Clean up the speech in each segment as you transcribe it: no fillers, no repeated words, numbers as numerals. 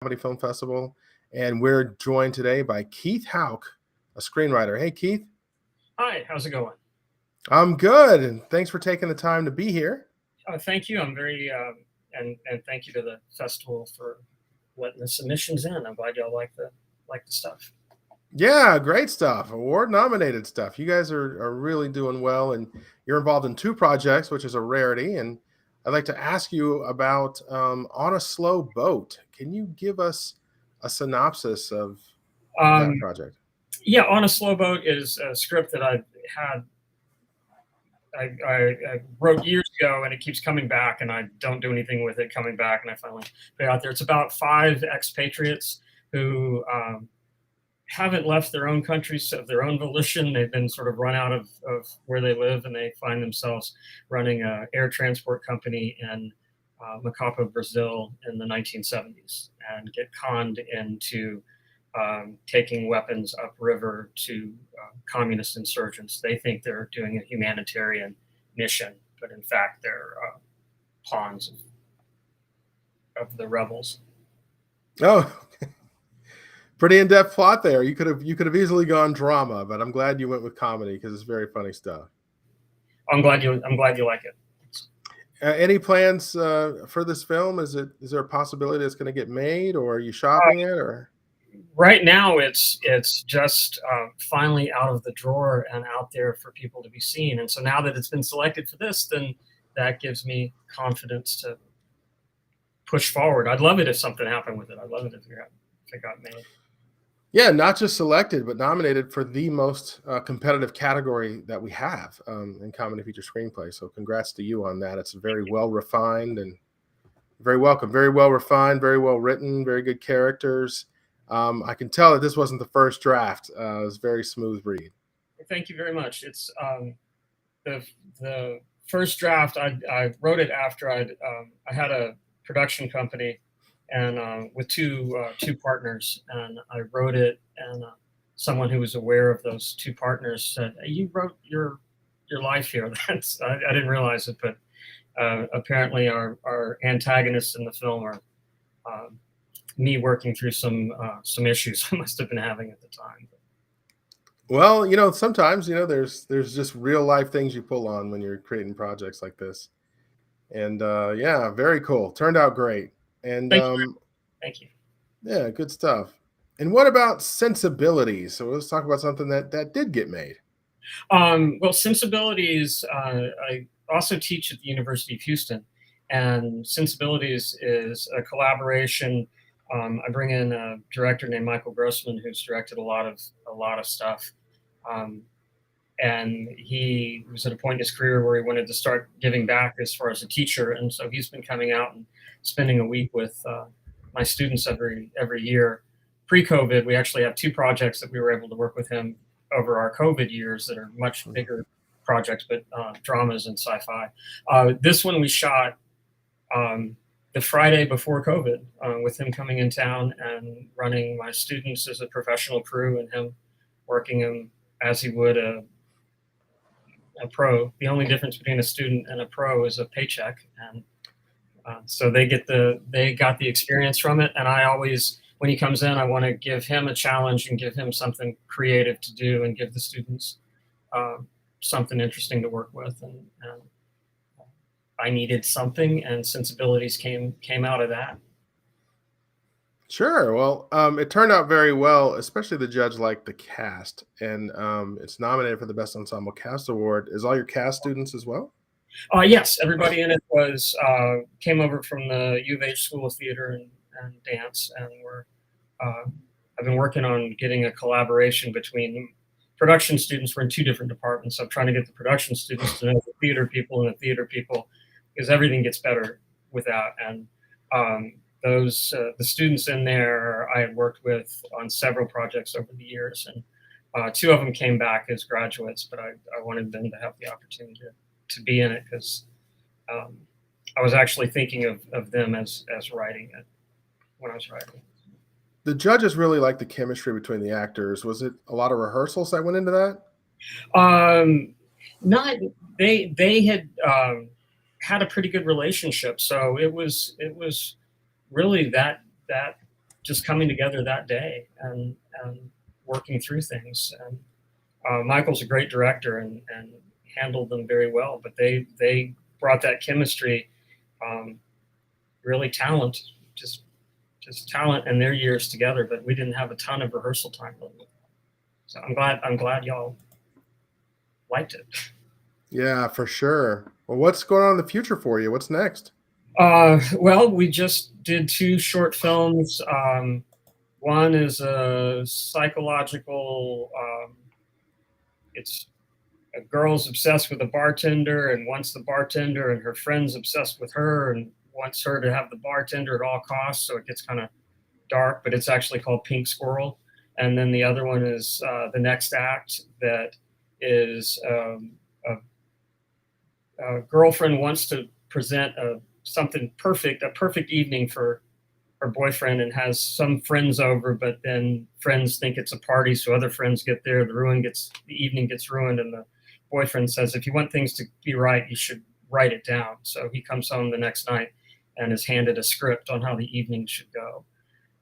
Comedy Film Festival, and we're joined today by Keith Houk, a screenwriter. Hey, Keith. Hi, how's it going? I'm good, and thanks for taking the time to be here. Thank you. I'm very and thank you to the festival for letting the submissions in. I'm glad y'all like the stuff. Yeah, great stuff. Award nominated stuff. You guys are really doing well, and you're involved in two projects, which is a rarity. And I'd like to ask you about On a Slow Boat. Can you give us a synopsis of that Um, project? yeah, On a Slow Boat is a script that had I wrote years ago, and it keeps coming back, and I don't do anything with it coming back, and I finally put it out there. It's about five expatriates who haven't left their own countries of their own volition. They've been sort of run out of where they live, and they find themselves running an air transport company in Macapa, Brazil in the 1970s, and get conned into taking weapons upriver to communist insurgents. They think they're doing a humanitarian mission, but in fact, they're pawns of the rebels. Oh, pretty in-depth plot there. You could have easily gone drama, but I'm glad you went with comedy because it's very funny stuff. I'm glad you like it. Any plans for this film? Is there a possibility it's going to get made, or are you shopping it? Or right now, it's just finally out of the drawer and out there for people to be seen. And so now that it's been selected for this, then that gives me confidence to push forward. I'd love it if something happened with it. I'd love it if it got made. yeah, not just selected, but nominated for the most competitive category that we have in comedy feature screenplay. So congrats to you on that. It's very well refined and very welcome, very well refined, very well written, very good characters. I can tell that this wasn't the first draft. It was a very smooth read. Thank you very much. It's the first draft. I wrote it after I had a production company, and with two partners, and I wrote it, and someone who was aware of those two partners said, hey, "You wrote your life here." That's I didn't realize it, but apparently our antagonists in the film are me working through some issues I must have been having at the time. Well, sometimes there's just real life things you pull on when you're creating projects like this, and yeah, very cool. Turned out great, and Thank you. yeah, good stuff. And what about Sensibilities? So let's talk about something that did get made. Well, Sensibilities, I also teach at the University of Houston, and Sensibilities is a collaboration. I bring in a director named Michael Grossman, who's directed a lot of stuff, and he was at a point in his career where he wanted to start giving back as far as a teacher, and so he's been coming out and spending a week with my students every year. Pre-COVID, we actually have two projects that we were able to work with him over our COVID years that are much bigger projects, but dramas and sci-fi. This one we shot the Friday before COVID, with him coming in town and running my students as a professional crew, and him working him as he would a pro. The only difference between a student and a pro is a paycheck, and so they got the experience from it. And I always, when he comes in, I want to give him a challenge and give him something creative to do, and give the students something interesting to work with. And I needed something, and Sensibilities came out of that. Sure. Well, it turned out very well, especially the judge liked the cast, and it's nominated for the Best Ensemble Cast Award. Is all your cast students as well? Yes, everybody in it came over from the U of H School of Theater and Dance, and I've been working on getting a collaboration between production students. We're in two different departments, so I'm trying to get the production students to know the theater people and the theater people, because everything gets better with that. And the students in there I had worked with on several projects over the years, and two of them came back as graduates, but I wanted them to have the opportunity to be in it, because I was actually thinking of them as writing it when I was writing. The judges really liked the chemistry between the actors. Was it a lot of rehearsals that went into that? Not they had a pretty good relationship, so it was really that just coming together that day and working through things. And Michael's a great director and handled them very well, but they brought that chemistry, really talent, just talent and their years together. But we didn't have a ton of rehearsal time. So I'm glad y'all liked it. Yeah, for sure. Well, what's going on in the future for you? What's next? Well, we just did 2 short films. One is a psychological. It's a girl's obsessed with a bartender and wants the bartender, and her friend's obsessed with her and wants her to have the bartender at all costs. So it gets kind of dark, but it's actually called Pink Squirrel. And then the other one is The Next Act, that is a girlfriend wants to present something perfect, a perfect evening for her boyfriend, and has some friends over, but then friends think it's a party, so other friends get there. The evening gets ruined, and the boyfriend says, if you want things to be right, you should write it down. So he comes home the next night and is handed a script on how the evening should go.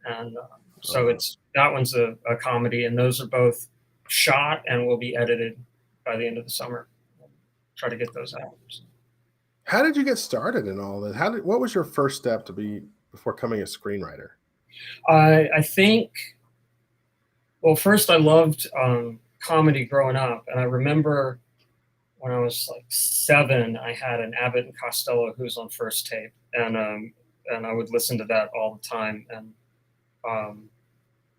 And so that one's a comedy, and those are both shot and will be edited by the end of the summer. Try to get those out. How did you get started in all this? What was your first step before becoming a screenwriter? I think, well, first I loved comedy growing up, and I remember when I was like 7, I had an Abbott and Costello Who's on First Tape, and I would listen to that all the time,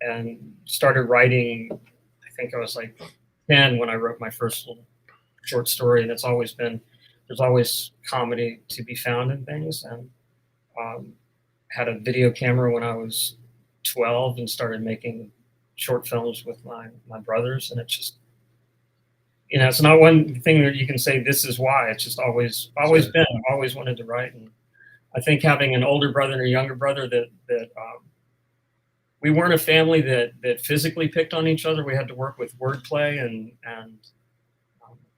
and started writing. I think I was like 10 when I wrote my first little short story, and there's always comedy to be found in things. And had a video camera when I was 12 and started making short films with my brothers, and it's just, it's not one thing that you can say this is why. It's just always Sure. been. I've always wanted to write, and I think having an older brother and a younger brother that we weren't a family that physically picked on each other. We had to work with wordplay, and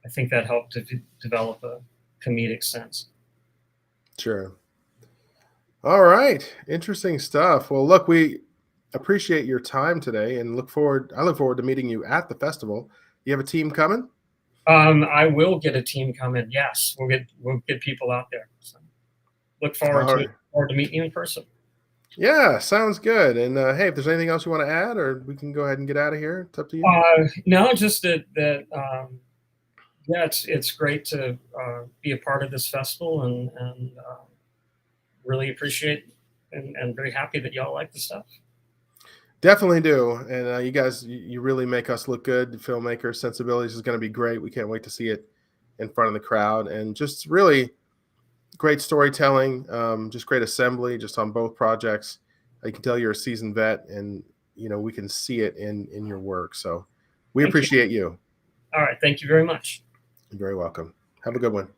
I think that helped to develop a comedic sense. Sure. All right. Interesting stuff. Well, look, we appreciate your time today and I look forward to meeting you at the festival. You have a team coming? I will get a team coming. Yes, we'll get people out there. So look forward All to right. it. Forward to meeting you in person. Yeah, sounds good. And hey, if there's anything else you want to add, or we can go ahead and get out of here. It's up to you. No, just that yeah, it's great to be a part of this festival, and really appreciate and very happy that y'all like the stuff. Definitely do. And you guys, you really make us look good. Filmmakers, Sensibilities is going to be great. We can't wait to see it in front of the crowd. And just really great storytelling, just great assembly, just on both projects. I can tell you're a seasoned vet, and we can see it in your work. So we Thank you. appreciate you. All right, thank you very much. You're very welcome. Have a good one.